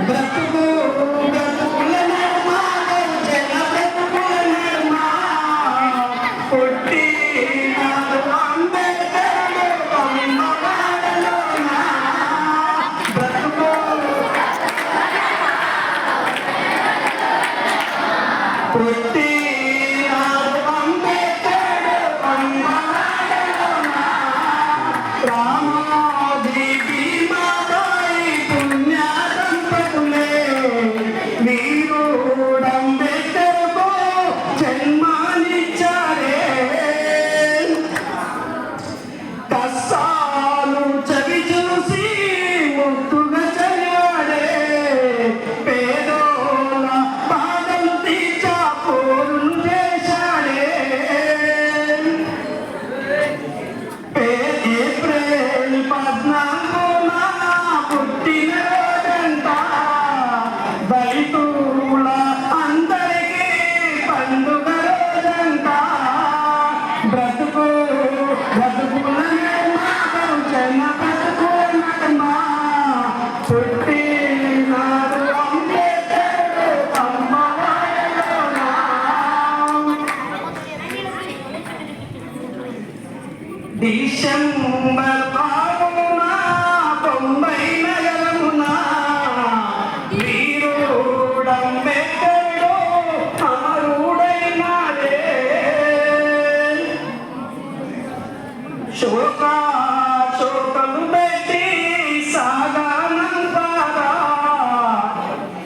బ్రతుకు బ్రతుకుల నడుమ జన బ్రతుకుల నడుమ పుట్టినాడు అంబేద్కరుడు అమ్మవాడలోన బ్రతుకు పుట్టినాడు అంబేద్కరుడు అమ్మవాడలోన రామోజీ భీమాబాయి పుణ్య దంపతులే వీరుడు అంబేద్కర్కు జన్మనిచ్చారే కష్టాలు చవి చూసి ముక్తుగా చదివాడే పేదోళ్ళ బాధలు తీర్చా పోరులు చేశాడే ఏప్రిల్ 14న పుట్టిన రోజంట దళితుల అందరికీ పండుగ రోజంట బ్రతుకు బ్రతుకుల జన బ్రతుకుల నడుమ పుట్టినాడు అంబేద్కరుడు అమ్మవాడలోన డిసెంబర్ 6న బొంబాయి నగరమున వీరుడు అంబేద్కరుడు అమరుడైనాడే శోకలు పెట్టి సాగనంపారా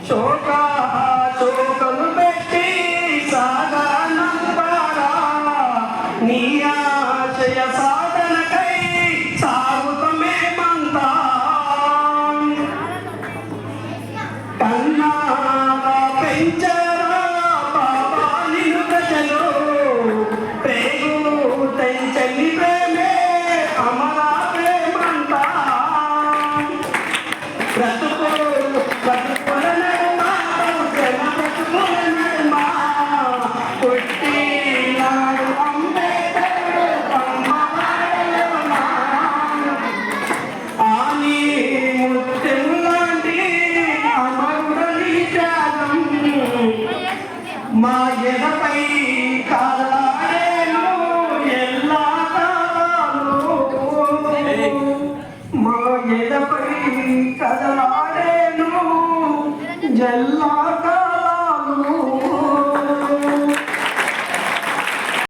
శోకలు పెట్టి సాగనంపారా నీ ఆశయ సాధనకై సాగుతమేమంతా కన్నాగా పెంచ